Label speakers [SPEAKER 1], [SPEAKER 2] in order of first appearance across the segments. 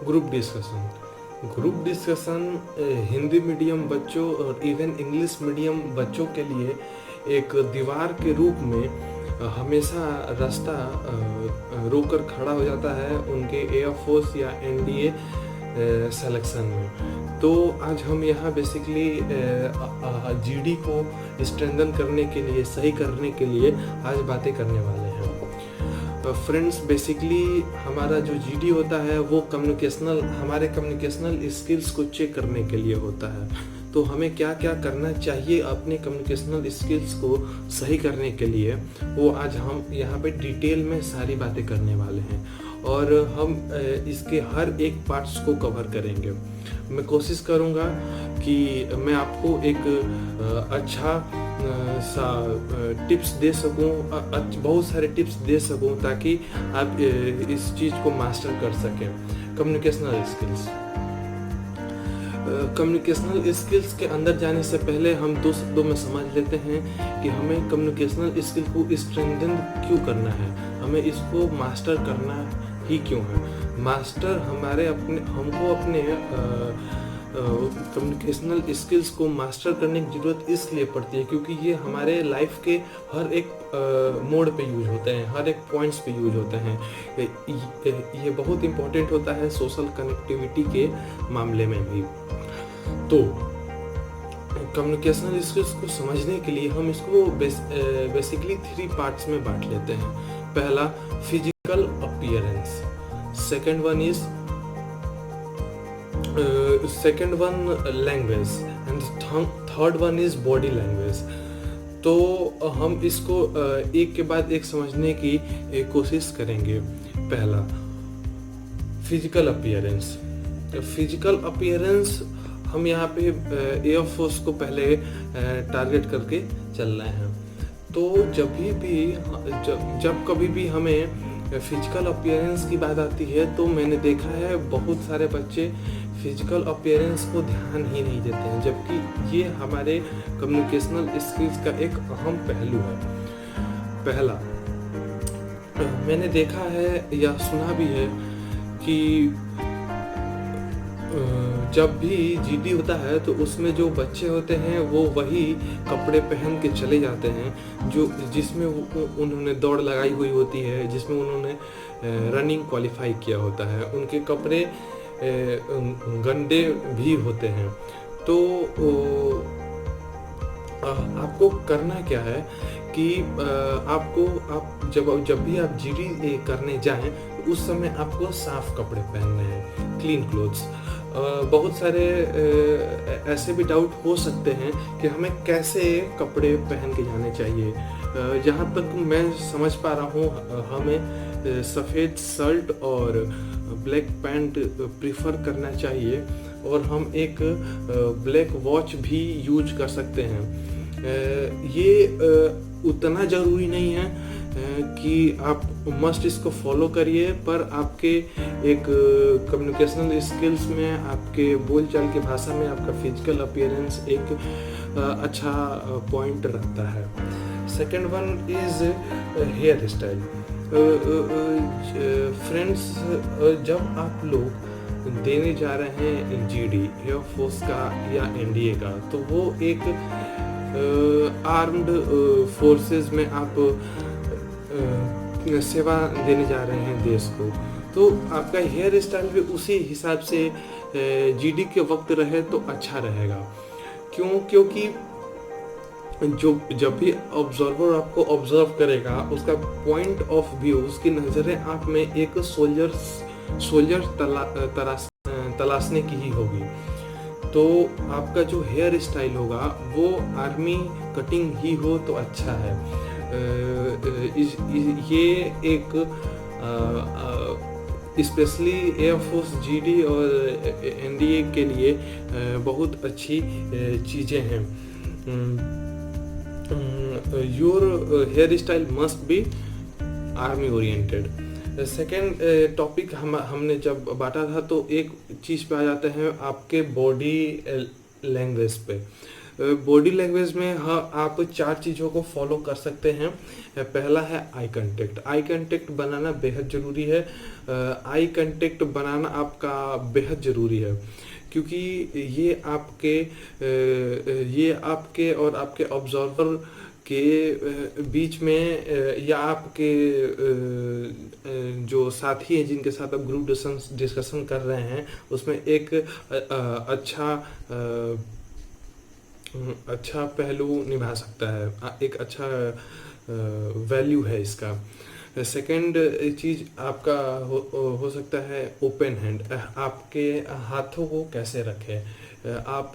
[SPEAKER 1] Group discussion Hindi medium बच्चों और even English medium बच्चों के लिए एक दीवार के रूप में हमेशा रास्ता रोकर खड़ा हो जाता है उनके एयरफोर्स या एनडीए सिलेक्शन में। तो आज हम यहाँ बेसिकली जीडी को स्ट्रेंथन करने के लिए, सही करने के लिए आज बातें करने वाले हैं। फ्रेंड्स, बेसिकली हमारा जो जीडी होता है वो हमारे कम्युनिकेशनल स्किल्स को चेक करने के लिए होता है। तो हमें क्या क्या करना चाहिए अपने कम्युनिकेशनल स्किल्स को सही करने के लिए, वो आज हम यहाँ पे डिटेल में सारी बातें करने वाले हैं और हम इसके हर एक पार्ट्स को कवर करेंगे। मैं कोशिश करूँगा कि मैं आपको एक अच्छा सा टिप्स दे सकूं, बहुत सारे टिप्स दे सकूं ताकि आप इस चीज़ को मास्टर कर सकें। कम्युनिकेशनल स्किल्स के अंदर जाने से पहले हम दो शब्दों में समझ लेते हैं कि हमें कम्युनिकेशनल स्किल को स्ट्रेंथन क्यों करना है, हमें इसको मास्टर करना ही क्यों है। मास्टर हमको अपने कम्युनिकेशनल स्किल्स को मास्टर करने की ज़रूरत इसलिए पड़ती है क्योंकि ये हमारे लाइफ के हर एक मोड पे यूज होते हैं, हर एक पॉइंट्स पे यूज होते हैं। ये बहुत इम्पोर्टेंट होता है सोशल कनेक्टिविटी के मामले में भी। तो कम्युनिकेशनल स्किल्स को समझने के लिए हम इसको बेसिकली 3 पार्ट्स में बांट लेते हैं। पहला physical appearance, second one language and third one is body language. तो हम इसको एक के बाद एक समझने की कोशिश करेंगे। पहला फिजिकल अपीयरेंस हम यहाँ पे एयरफोर्स को पहले टारगेट करके चल रहे हैं। तो जब कभी भी हमें फिजिकल अपीयरेंस की बात आती है तो मैंने देखा है बहुत सारे बच्चे फिजिकल अपीयरेंस को ध्यान ही नहीं देते हैं, जबकि ये हमारे कम्युनिकेशनल स्किल्स का एक अहम पहलू है। पहला, मैंने देखा है या सुना भी है कि जब भी जीडी होता है तो उसमें जो बच्चे होते हैं वो वही कपड़े पहन के चले जाते हैं जिसमें उन्होंने दौड़ लगाई हुई होती है, जिसमें उन्होंने रनिंग क्वालिफाई किया होता है। उनके कपड़े गंदे भी होते हैं। तो आपको करना क्या है कि आप जब भी आप जीडी करने जाएं तो उस समय आपको साफ कपड़े पहनने हैं, क्लीन क्लोथ्स। बहुत सारे ऐसे भी डाउट हो सकते हैं कि हमें कैसे कपड़े पहन के जाने चाहिए। जहाँ तक मैं समझ पा रहा हूँ हमें सफ़ेद शर्ट और ब्लैक पैंट प्रीफर करना चाहिए और हम एक ब्लैक वॉच भी यूज कर सकते हैं। ये उतना ज़रूरी नहीं है कि आप मस्ट इसको फॉलो करिए, पर आपके एक कम्युनिकेशनल स्किल्स में, आपके बोलचाल की भाषा में आपका फिजिकल अपीयरेंस एक अच्छा पॉइंट रखता है। Second one is here style. Friends, जब आप लोग देने जा रहे हैं जीडी एयरफोर्स का या एनडीए का, तो वो एक आर्म्ड फोर्सेस में आप सेवा देने जा रहे हैं देश को। तो आपका हेयर स्टाइल भी उसी हिसाब से जीडी के वक्त रहे तो अच्छा रहेगा। क्योंकि जब भी ऑब्जर्वर आपको ऑब्जर्व करेगा, उसका पॉइंट ऑफ व्यू, उसकी नज़रें आप में एक सोल्जर तलाशने की ही होगी। तो आपका जो हेयर स्टाइल होगा वो आर्मी कटिंग ही हो तो अच्छा है। ये एक स्पेशली एयरफोर्स, जीडी और एनडीए के लिए बहुत अच्छी चीज़ें हैं। Your hair style must be army oriented. Second topic हमने जब बांटा था तो एक चीज़ पे आ जाते हैं आपके बॉडी लैंग्वेज पे। बॉडी लैंग्वेज में हाँ आप 4 चीज़ों को फॉलो कर सकते हैं। पहला है आई कांटेक्ट। आई कांटेक्ट बनाना बेहद ज़रूरी है। आई कांटेक्ट बनाना आपका बेहद ज़रूरी है, क्योंकि ये आपके और आपके ऑब्जर्वर के बीच में या आपके जो साथी हैं जिनके साथ आप ग्रुप डिस्कशन कर रहे हैं उसमें एक अच्छा पहलू निभा सकता है, एक अच्छा वैल्यू है इसका। सेकंड चीज आपका हो सकता है ओपन हैंड। आपके हाथों को कैसे रखें। आप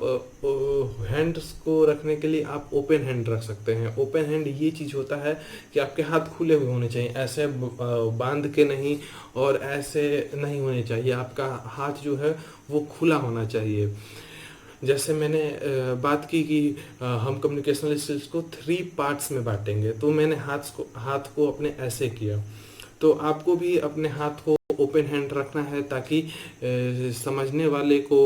[SPEAKER 1] हैंड्स को रखने के लिए आप ओपन हैंड रख सकते हैं। ओपन हैंड ये चीज होता है कि आपके हाथ खुले हुए होने चाहिए, ऐसे बांध के नहीं और ऐसे नहीं होने चाहिए। आपका हाथ जो है वो खुला होना चाहिए। जैसे मैंने बात की कि हम कम्युनिकेशनल स्किल्स को 3 पार्ट्स में बांटेंगे, तो मैंने हाथ को अपने ऐसे किया, तो आपको भी अपने हाथ को ओपन हैंड रखना है ताकि समझने वाले को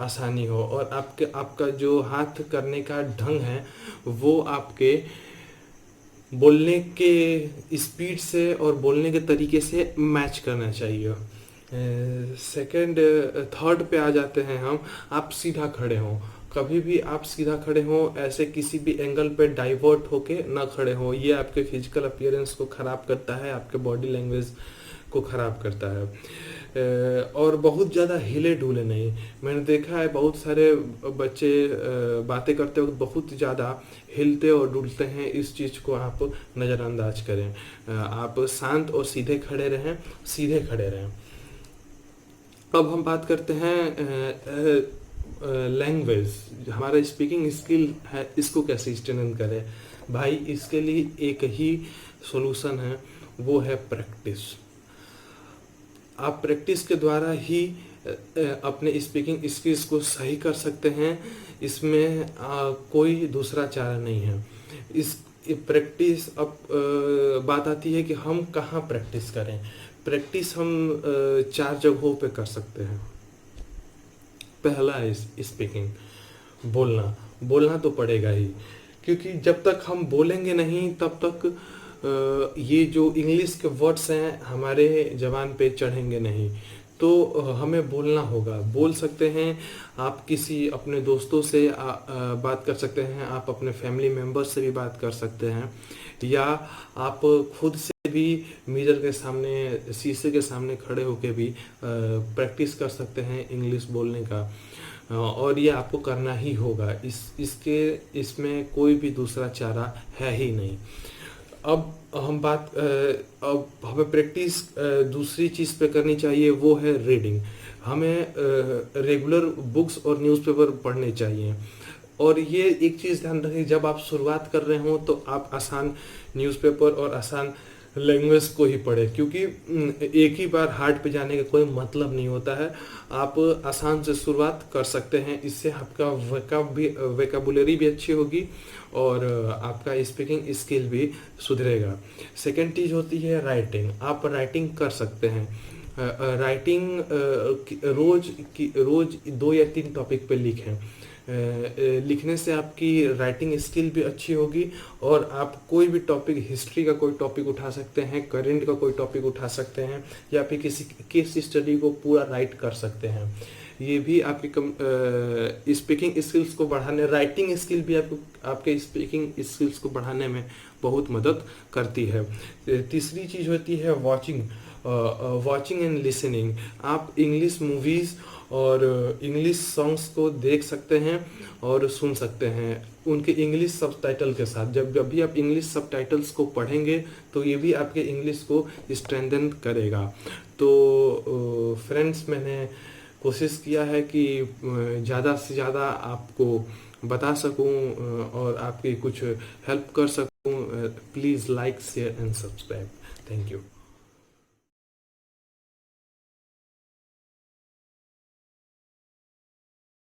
[SPEAKER 1] आसानी हो, और आपका जो हाथ करने का ढंग है वो आपके बोलने के स्पीड से और बोलने के तरीके से मैच करना चाहिए। सेकंड थर्ड पे आ जाते हैं हम, आप सीधा खड़े हों। कभी भी आप सीधा खड़े हों, ऐसे किसी भी एंगल पे डाइवर्ट होके ना खड़े हों। ये आपके फिजिकल अपीयरेंस को ख़राब करता है, आपके बॉडी लैंग्वेज को ख़राब करता है। और बहुत ज़्यादा हिले डुले नहीं। मैंने देखा है बहुत सारे बच्चे बातें करते वक्त बहुत ज़्यादा हिलते और डुलते हैं। इस चीज़ को आप नज़रअंदाज करें। आप शांत और सीधे खड़े रहें, सीधे खड़े रहें। अब हम बात करते हैं लैंग्वेज, हमारा स्पीकिंग स्किल है, इसको कैसे स्ट्रेंथन करें। भाई इसके लिए एक ही सॉल्यूशन है, वो है प्रैक्टिस। आप प्रैक्टिस के द्वारा ही अपने स्पीकिंग स्किल्स को सही कर सकते हैं। इसमें कोई दूसरा चारा नहीं है। इस प्रैक्टिस अब बात आती है कि हम कहाँ प्रैक्टिस करें। प्रैक्टिस हम 4 जगहों पे कर सकते हैं। पहला है स्पीकिंग, बोलना तो पड़ेगा ही, क्योंकि जब तक हम बोलेंगे नहीं तब तक ये जो इंग्लिश के वर्ड्स हैं हमारे जबान पे चढ़ेंगे नहीं। तो हमें बोलना होगा। बोल सकते हैं आप, किसी अपने दोस्तों से बात कर सकते हैं, आप अपने फैमिली मेम्बर से भी बात कर सकते हैं, या आप खुद से भी मिरर के सामने, शीशे के सामने खड़े होके भी प्रैक्टिस कर सकते हैं इंग्लिश बोलने का। और ये आपको करना ही होगा। इसमें कोई भी दूसरा चारा है ही नहीं। अब हमें प्रैक्टिस दूसरी चीज़ पे करनी चाहिए, वो है रीडिंग। हमें रेगुलर बुक्स और न्यूज़पेपर पढ़ने चाहिए। और ये एक चीज़ ध्यान रखें, जब आप शुरुआत कर रहे हो तो आप आसान न्यूज़पेपर और आसान लैंग्वेज को ही पढ़े, क्योंकि एक ही बार हार्ड पे जाने का कोई मतलब नहीं होता है। आप आसान से शुरुआत कर सकते हैं, इससे आपका वेकाबुलरी भी अच्छी होगी और आपका स्पीकिंग स्किल भी सुधरेगा। सेकेंड चीज़ होती है राइटिंग। आप राइटिंग कर सकते हैं। राइटिंग रोज 2 या 3 टॉपिक पे लिखें। लिखने से आपकी राइटिंग स्किल भी अच्छी होगी, और आप कोई भी टॉपिक, हिस्ट्री का कोई टॉपिक उठा सकते हैं, करेंट का कोई टॉपिक उठा सकते हैं, या फिर किसी केस स्टडी को पूरा राइट कर सकते हैं। ये भी आपकी स्पीकिंग स्किल्स को बढ़ाने, राइटिंग स्किल भी आपके स्पीकिंग स्किल्स को बढ़ाने में बहुत मदद करती है। तीसरी चीज़ होती है वॉचिंग एंड लिसनिंग। आप इंग्लिश मूवीज़ और इंग्लिश सॉन्ग्स को देख सकते हैं और सुन सकते हैं उनके इंग्लिश सबटाइटल के साथ। जब भी आप इंग्लिश सबटाइटल्स को पढ़ेंगे तो ये भी आपके इंग्लिश को स्ट्रेंथन करेगा। तो फ्रेंड्स, मैंने कोशिश किया है कि ज़्यादा से ज़्यादा आपको बता सकूं और आपकी कुछ हेल्प कर सकूं। Please like, share and subscribe. Thank you.